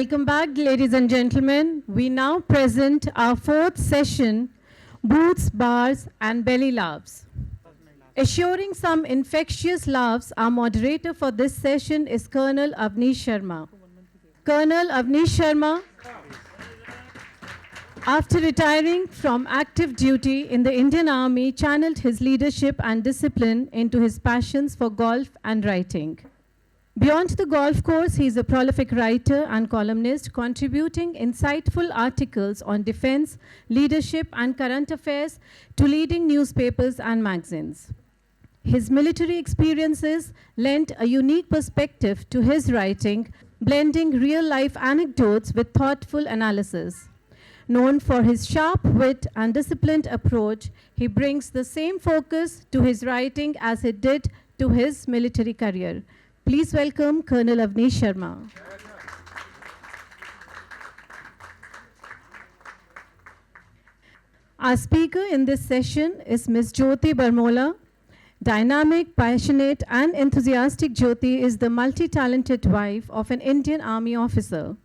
Welcome back, ladies and gentlemen. We now present our fourth session, Booths, Bars and Belly Laughs. Assuring some infectious laughs, our moderator for this session is Colonel Avnish Sharma. Colonel Avnish Sharma, after retiring from active duty in the Indian Army, channeled his leadership and discipline into his passions for golf and writing. Beyond the golf course, he is a prolific writer and columnist, contributing insightful articles on defense, leadership, and current affairs to leading newspapers and magazines. His military experiences lent a unique perspective to his writing, blending real-life anecdotes with thoughtful analysis. Known for his sharp wit and disciplined approach, he brings the same focus to his writing as he did to his military career. Please welcome Colonel Avnish Sharma. Our speaker in this session is Ms. Jyoti Barmola. Dynamic, passionate, and enthusiastic Jyoti is the multi-talented wife of an Indian Army officer.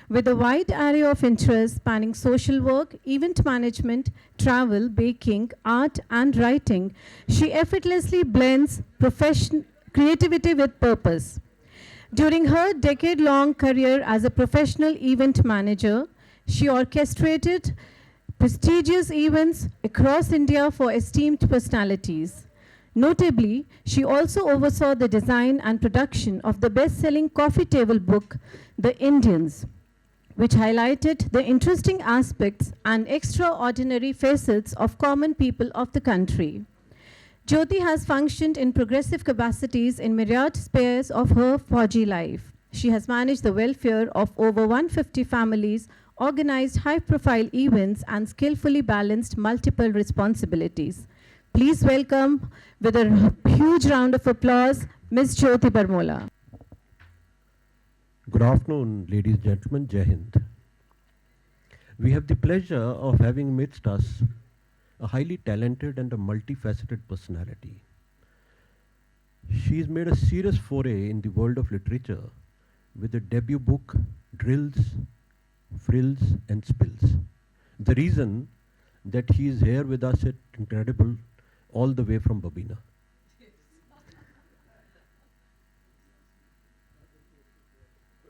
With a wide array of interests spanning social work, event management, travel, baking, art, and writing, she effortlessly blends creativity with purpose. During her decade-long career as a professional event manager, she orchestrated prestigious events across India for esteemed personalities. Notably, she also oversaw the design and production of the best-selling coffee table book, The Indians, which highlighted the interesting aspects and extraordinary facets of common people of the country. Jyoti has functioned in progressive capacities in myriad spheres of her fauji life. She has managed the welfare of over 150 families, organized high-profile events, and skillfully balanced multiple responsibilities. Please welcome, with a huge round of applause, Ms. Jyoti Barmola. Good afternoon, ladies and gentlemen. Jai Hind. We have the pleasure of having amidst us a highly talented and a multifaceted personality. She's made a serious foray in the world of literature with a debut book, Drills, Frills and Spills. The reason that he is here with us is incredible, all the way from Babina.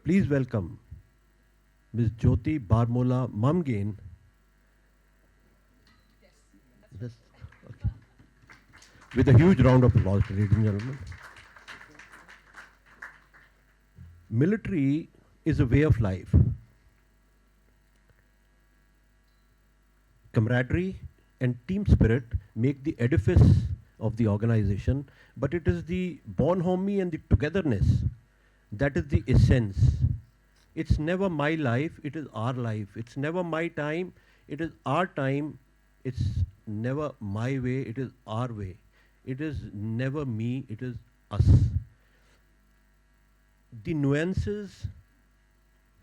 Please welcome Ms. Jyoti Barmola Mamgain. Yes. Okay. With a huge round of applause, ladies and gentlemen. Military is a way of life. Camaraderie and team spirit make the edifice of the organization, but it is the bonhomie and the togetherness that is the essence. It's never my life, it is our life. It's never my time, it is our time. It's never my way, it is our way. It is never me, it is us. The nuances,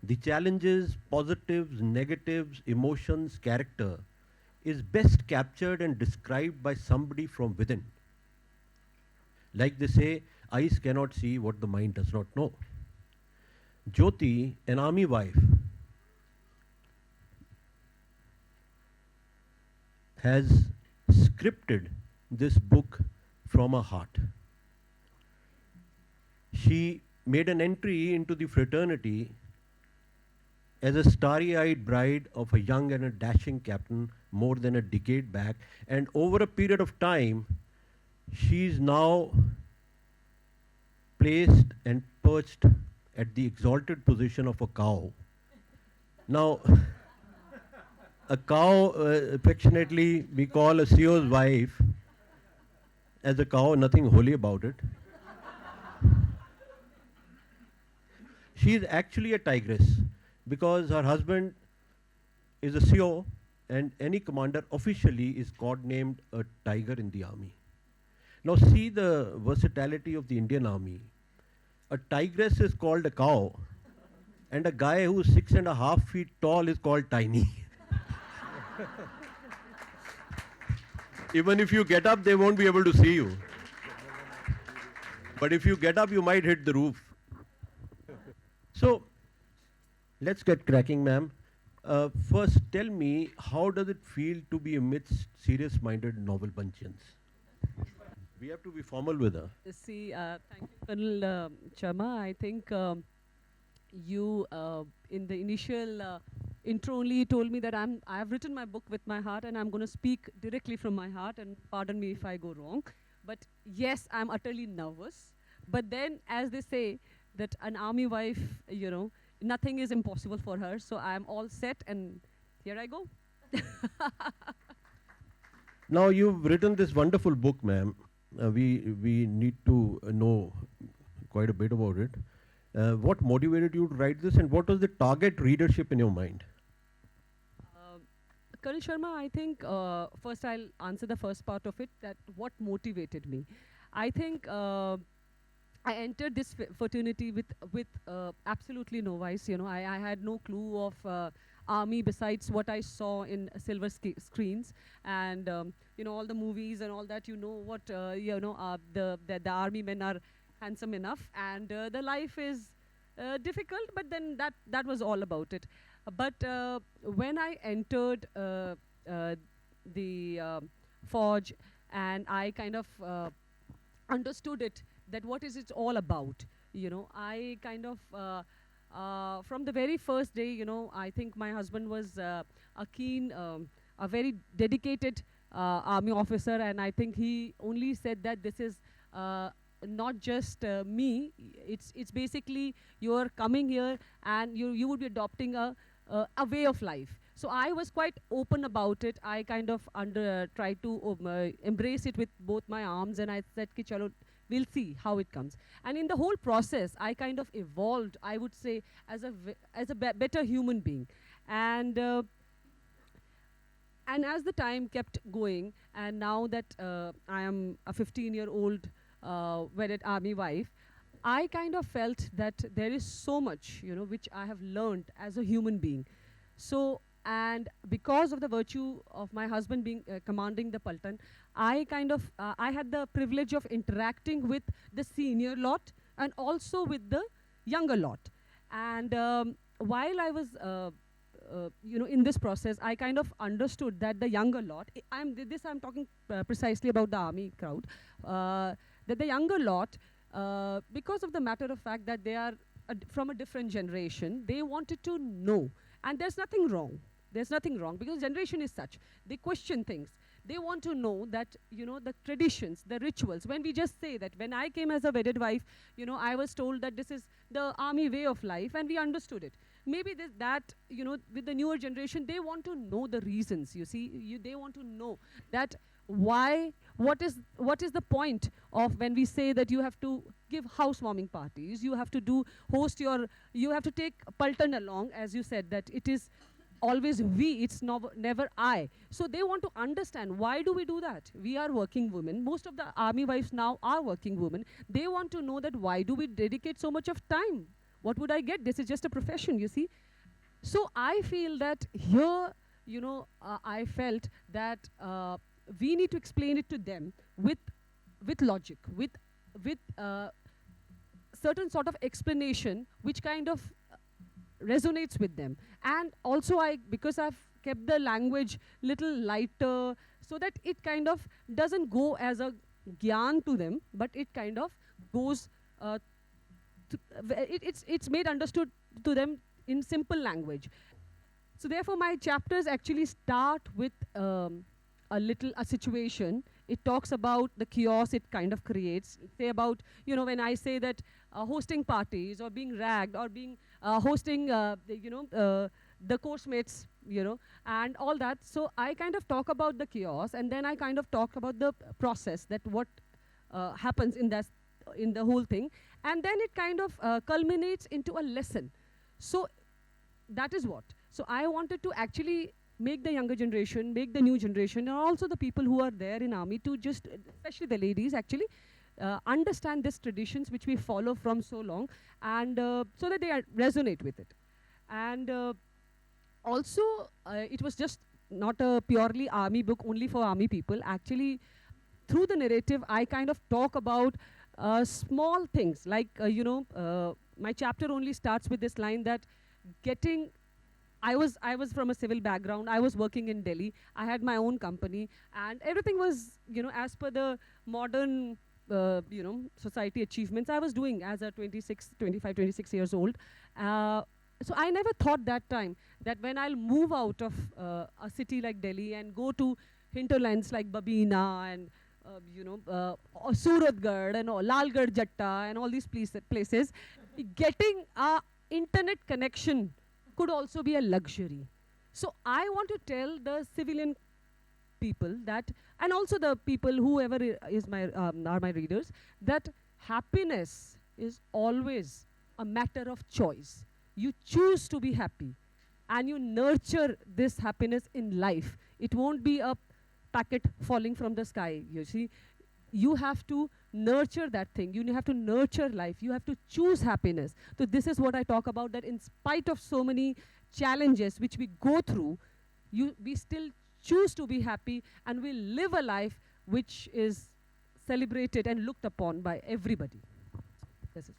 the challenges, positives, negatives, emotions, character is best captured and described by somebody from within. Like they say, eyes cannot see what the mind does not know. Jyoti, an army wife, has scripted this book from her heart. She made an entry into the fraternity as a starry-eyed bride of a young and a dashing captain more than a decade back, and over a period of time, she's now placed and perched at the exalted position of a cow. Now, a cow, affectionately, we call a CEO's wife as a cow, nothing holy about it. She is actually a tigress because her husband is a CEO, and any commander officially is codenamed a tiger in the army. Now see the versatility of the Indian Army. A tigress is called a cow, and a guy who's 6.5 feet tall is called tiny. Even if you get up, they won't be able to see you. But if you get up, you might hit the roof. So Let's get cracking, ma'am. First, tell me, how does it feel to be amidst serious-minded novel buncheons? We have to be formal with her. See, thank you, Colonel Sharma. I think you, in the initial intro only, told me that I have written my book with my heart and I'm going to speak directly from my heart, and pardon me if I go wrong. But yes, I'm utterly nervous. But then, as they say, that an army wife, nothing is impossible for her. So I'm all set, and here I go. Now, you've written this wonderful book, ma'am. We need to know quite a bit about it. What motivated you to write this, and what was the target readership in your mind? Colonel Sharma, I think first I'll answer the first part of it, that what motivated me. I think I entered this fraternity with absolutely no vice. I had no clue of army besides what I saw in silver screens, and all the movies and all that. What the army men are handsome enough, and the life is difficult. But then that was all about it. But when I entered the forge, and I kind of understood it, that what is it all about. I kind of from the very first day, I think my husband was a keen, a very dedicated army officer, and I think he only said that this is not just me. It's basically you're coming here and you would be adopting a way of life. So I was quite open about it. I kind of tried to embrace it with both my arms, and I said, Ki chalo, we'll see how it comes. And in the whole process, I kind of evolved, I would say, as a better human being. And as the time kept going, and now that I am a 15-year-old wedded army wife, I kind of felt that there is so much, which I have learned as a human being. So, and because of the virtue of my husband being commanding the Paltan, I kind of, I had the privilege of interacting with the senior lot and also with the younger lot. And while I was, in this process, I kind of understood that the younger lot, I'm talking precisely about the army crowd, that the younger lot, because of the matter of fact that they are from a different generation, they wanted to know. And there's nothing wrong. There's nothing wrong, because generation is such. They question things. They want to know that, the traditions, the rituals. When we just say that, when I came as a wedded wife, I was told that this is the army way of life, and we understood it. Maybe with the newer generation, they want to know the reasons, you see. They want to know that why, what is the point of when we say that you have to give housewarming parties, you have to you have to take Paltan along, as you said, that it is always we, it's never I. So they want to understand, why do we do that? We are working women. Most of the army wives now are working women. They want to know that why do we dedicate so much of time? What would I get? This is just a profession, you see. So I feel that here, I felt that we need to explain it to them with logic, with certain sort of explanation which kind of resonates with them. And also because I've kept the language little lighter, so that it kind of doesn't go as a gyan to them, but it kind of goes, it's made understood to them in simple language. So therefore my chapters actually start with a situation. It talks about the chaos it kind of creates. Say about, when I say that hosting parties or being ragged or being hosting, the course mates, and all that. So I kind of talk about the chaos, and then I kind of talk about the process, that what happens in the whole thing. And then it kind of culminates into a lesson. So that is what. So I wanted to actually make the younger generation, make the new generation, and also the people who are there in army to just, especially the ladies actually, understand these traditions which we follow from so long, and so that they resonate with it. And also, it was just not a purely army book only for army people. Actually, through the narrative, I kind of talk about small things, like, my chapter only starts with this line that getting, I was from a civil background. I was working in Delhi. I had my own company, and everything was, as per the modern, society achievements I was doing as a 25, 26 years old. Uh, so I never thought that time that when I'll move out of a city like Delhi and go to hinterlands like Babina and Suratgarh and all, Lalgarh Jatta and all these places, getting a internet connection could also be a luxury. So I want to tell the civilian people that, and also the people, whoever is my are my readers, that happiness is always a matter of choice. You choose to be happy, and you nurture this happiness in life. It won't be a packet falling from the sky. You see, you have to nurture that thing. You have to nurture life. You have to choose happiness. So this is what I talk about, that in spite of so many challenges which we go through, we still choose to be happy, and we live a life which is celebrated and looked upon by everybody. This is.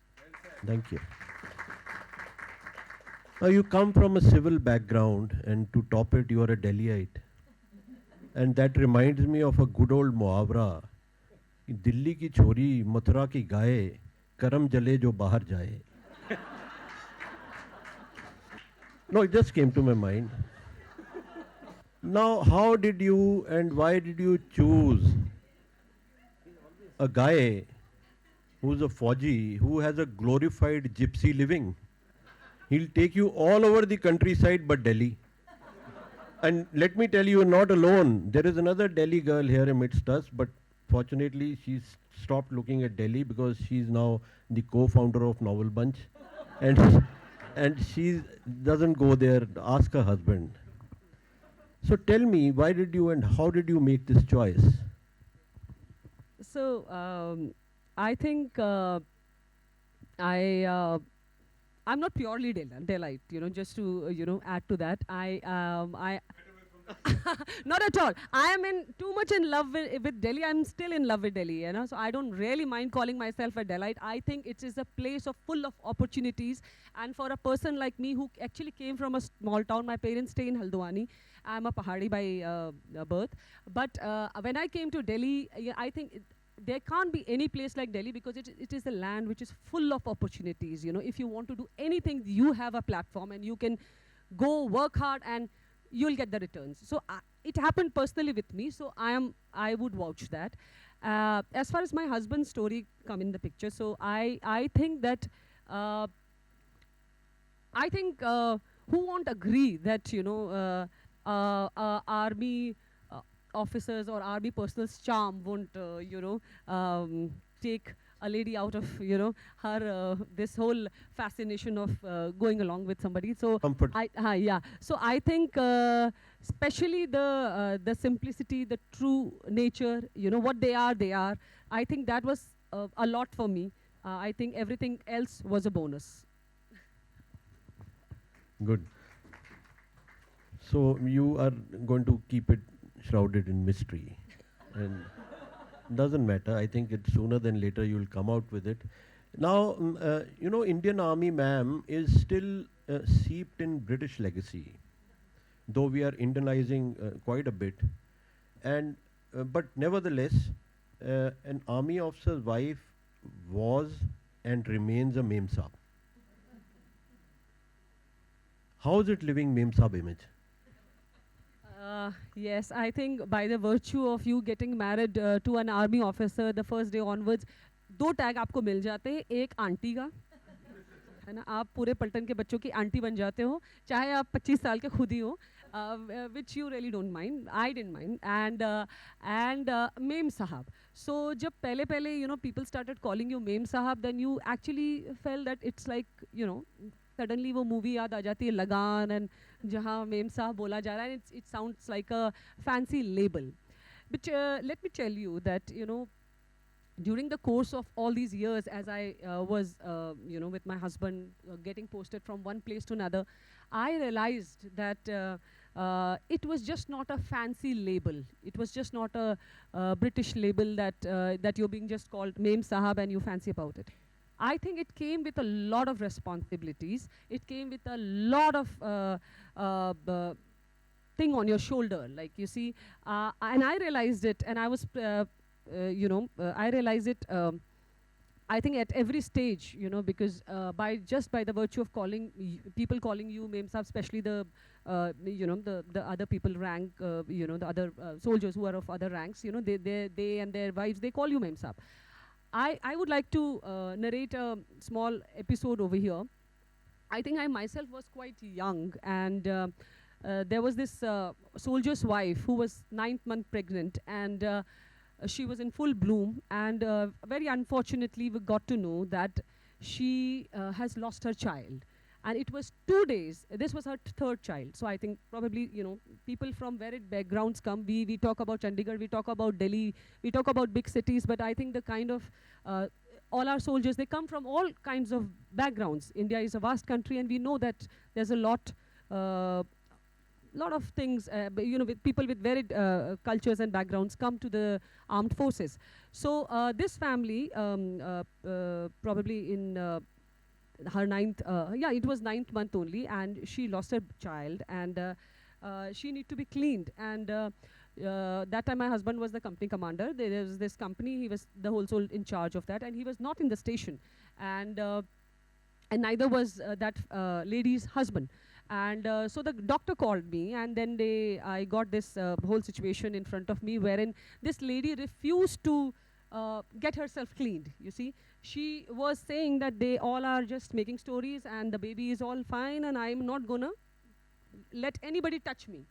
Thank you. Now you come from a civil background, and to top it, you are a Delhiite. And that reminds me of a good old muhavra. Delhi की छोरी मथुरा की गाय करम जले जो बाहर जाए. No, it just came to my mind. Now, how did you and why did you choose a guy who's a Fauji, who has a glorified gypsy living? He'll take you all over the countryside but Delhi. And let me tell you, you're not alone. There is another Delhi girl here amidst us, but fortunately she's stopped looking at Delhi because she's now the co-founder of Novel Bunch. And she doesn't go there. Ask her husband. So tell me, why did you and how did you make this choice? So I think I'm not purely Delite, just to, add to that. I not at all. I am too much in love with Delhi. I'm still in love with Delhi, so I don't really mind calling myself a Delite. I think it is a place full of opportunities, and for a person like me who actually came from a small town, my parents stay in Haldwani. I'm a Pahadi by birth. But when I came to Delhi, I think there can't be any place like Delhi because it is a land which is full of opportunities. If you want to do anything, you have a platform and you can go work hard and you'll get the returns. So it happened personally with me, so I would vouch that. As far as my husband's story come in the picture, so I think that who won't agree that army officers or army personal's charm won't take a lady out of her this whole fascination of going along with somebody. So Comfort. So I think especially the simplicity, the true nature, what they are. I think that was a lot for me. I think everything else was a bonus. Good. So you are going to keep it shrouded in mystery, and doesn't matter. I think it sooner than later you will come out with it. Now, Indian Army, ma'am, is still seeped in British legacy, though we are Indianizing quite a bit. And but nevertheless, an army officer's wife was and remains a Mem Saab. How is it living Mem Saab image? Yes, I think by the virtue of you getting married to an army officer, the first day onwards, दो tag आपको मिल जाते हैं. एक aunty का, है ना, आप पूरे पलटन के बच्चों की आंटी बन जाते हो, चाहे आप 25 साल के खुद ही हो, which you really don't mind. I didn't mind. And Mem Sahab. So जब पहले people started calling you Mem Sahab, then you actually felt that it's like, suddenly वो movie याद आ जाती है लगान, and जहाँ मेम साहब बोला जा रहा है, it sounds like a fancy label. But let me tell you that during the course of all these years, as I was with my husband getting posted from one place to another, I realized that it was just not a fancy label. It was just not a British label that you're being just called Mem Sahab and you fancy about it. I think it came with a lot of responsibilities. It came with a lot of thing on your shoulder. Like, you see, and I realized it, and I was, I realized it. I think at every stage, because by the virtue of people calling you mem sahab, especially the other people rank, the other soldiers who are of other ranks, they and their wives, they call you mem sahab. I would like to narrate a small episode over here. I think I myself was quite young, and there was this soldier's wife who was 9th month pregnant, and she was in full bloom, and very unfortunately we got to know that she has lost her child. And it was 2 days. This was her third child. So I think probably, people from varied backgrounds come. We talk about Chandigarh, we talk about Delhi, we talk about big cities, but I think the kind of, all our soldiers, they come from all kinds of backgrounds. India is a vast country, and we know that there's a lot of things, with people with varied cultures and backgrounds come to the armed forces. So this family, probably in her it was 9th month only, and she lost her child, and she need to be cleaned. And that time my husband was the company commander. There was this company, he was the whole soul in charge of that, and he was not in the station. And neither was that lady's husband. And so the doctor called me, and then I got this whole situation in front of me, wherein this lady refused to get herself cleaned. You see, she was saying that they all are just making stories, and the baby is all fine, and I'm not gonna let anybody touch me.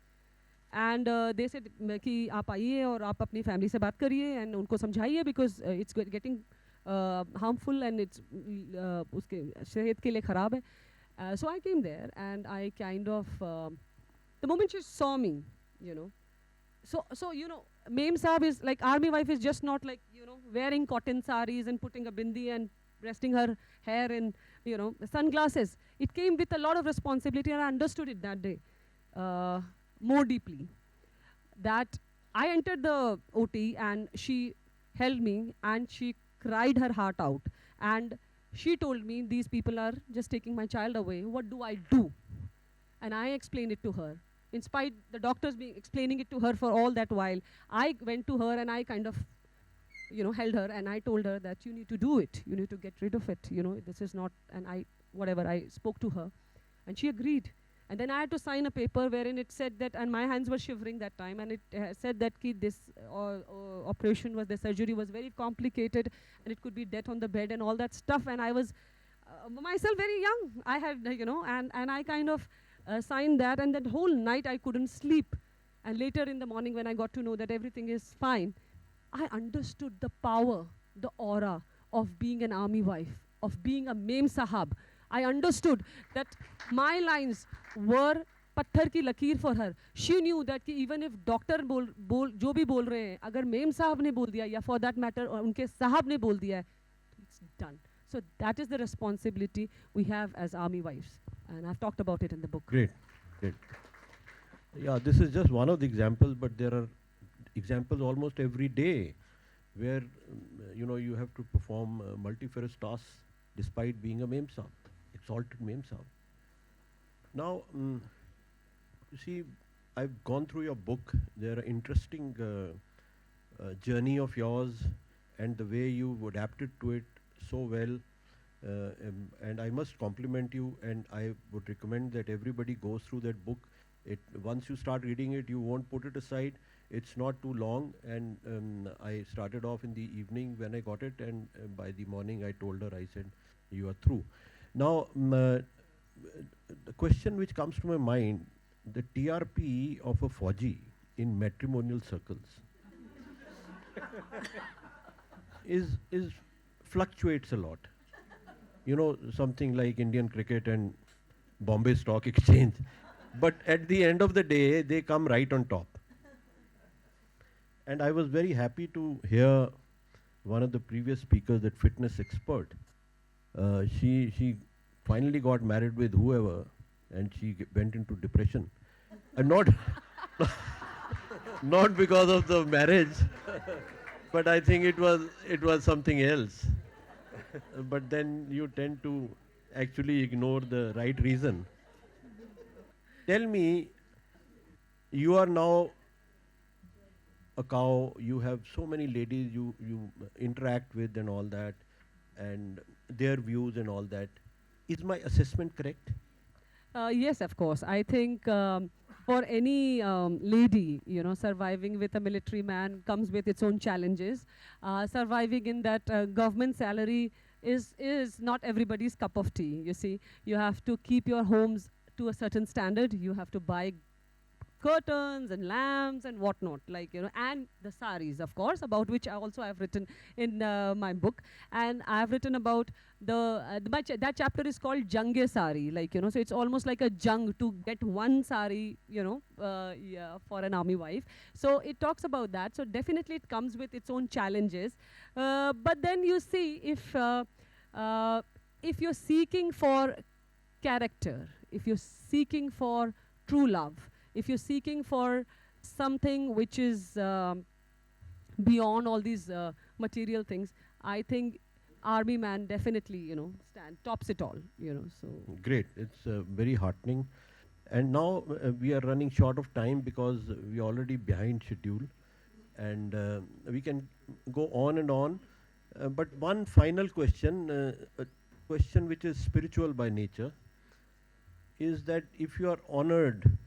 And they said कि आप आइए और आप अपनी family से बात करिए and उनको समझाइए, because it's getting harmful, and it's उसके सेहत के लिए खराब है. So I came there, and I kind of, the moment she saw me, so Mem Saab is like, army wife is just not like, wearing cotton saris and putting a bindi and resting her hair in, sunglasses. It came with a lot of responsibility, and I understood it that day more deeply. That I entered the OT, and she held me, and she cried her heart out. And she told me, these people are just taking my child away. What do I do? And I explained it to her. In spite the doctors being explaining it to her for all that while, I went to her, and I kind of, held her, and I told her that you need to do it. You need to get rid of it. This is not, and I spoke to her, and she agreed. And then I had to sign a paper wherein it said that, and my hands were shivering that time, and it said that this operation the surgery was very complicated, and it could be death on the bed and all that stuff. And I was myself very young. I had, and I kind of signed that, and that whole night I couldn't sleep. And later in the morning, when I got to know that everything is fine, I understood the power, the aura of being an army wife, of being a Mem Sahab. I understood that my lines were patthar ki lakeer for her. She knew that even if doctor jo bhi bol rahe hain, agar Mem Sahab ne bol diya, ya for that matter unke Sahab ne bol diya, it's done. So that is the responsibility we have as army wives, and I've talked about it in the book. Great. Yeah, this is just one of the examples, but there are examples almost every day where you have to perform multifarious tasks despite being a Mem Sahab, exalted Mem Sahab. Now, you see, I've gone through your book. There are interesting journey of yours, and the way you adapted to it so well. And I must compliment you, and I would recommend that everybody goes through that book. Once you start reading it, you won't put it aside. It's not too long, and I started off in the evening when I got it, and by the morning I told her, I said, you are through. Now, the question which comes to my mind, the TRP of a Fauji in matrimonial circles is fluctuates a lot. Something like Indian cricket and Bombay Stock Exchange. But at the end of the day, they come right on top. And I was very happy to hear one of the previous speakers, that fitness expert. She finally got married with whoever, and she went into depression. And not because of the marriage, but I think it was something else. but then you tend to actually ignore the right reason. Tell me, you are now a cow, you have so many ladies you interact with and all that, and their views and all that. Is my assessment correct? Yes, of course. I think for any lady, surviving with a military man comes with its own challenges. Surviving in that government salary is not everybody's cup of tea. You see, you have to keep your homes to a certain standard. You have to buy curtains and lamps and whatnot, and the saris, of course, about which I also have written in my book. And I have written about that chapter is called Jange Sari, so it's almost like a jung to get one sari, yeah, for an army wife. So it talks about that. So definitely it comes with its own challenges. But then you see, if you're seeking for character, if you're seeking for true love, if you're seeking for something which is beyond all these material things, I think army man definitely, tops it all, so. Great, it's very heartening. And now we are running short of time because we are already behind schedule, and we can go on and on. But one final question, a question which is spiritual by nature, is that if you are honored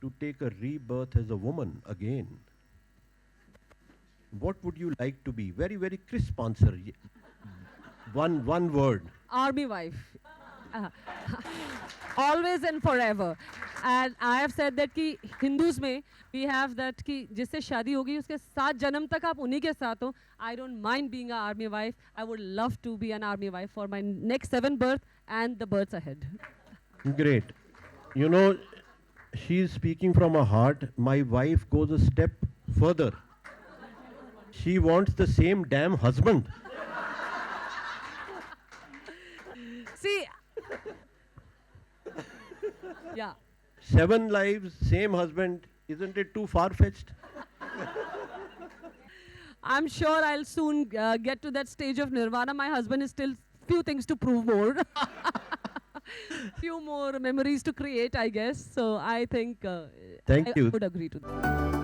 to take a rebirth as a woman again, what would you like to be? Very, very crisp answer. One word. Army wife. Always and forever. And I have said that कि Hindus में we have that कि जिससे शादी होगी उसके 7 जन्म तक आप उन्हीं के साथ हो. I don't mind being an army wife. I would love to be an army wife for my next 7 births and the births ahead. Great. You know, she's speaking from her heart. My wife goes a step further. She wants the same damn husband. See, yeah. 7 lives, same husband. Isn't it too far-fetched? I'm sure I'll soon get to that stage of nirvana. My husband is still few things to prove more. Few more memories to create, I guess. So I think Thank I you. would agree to that.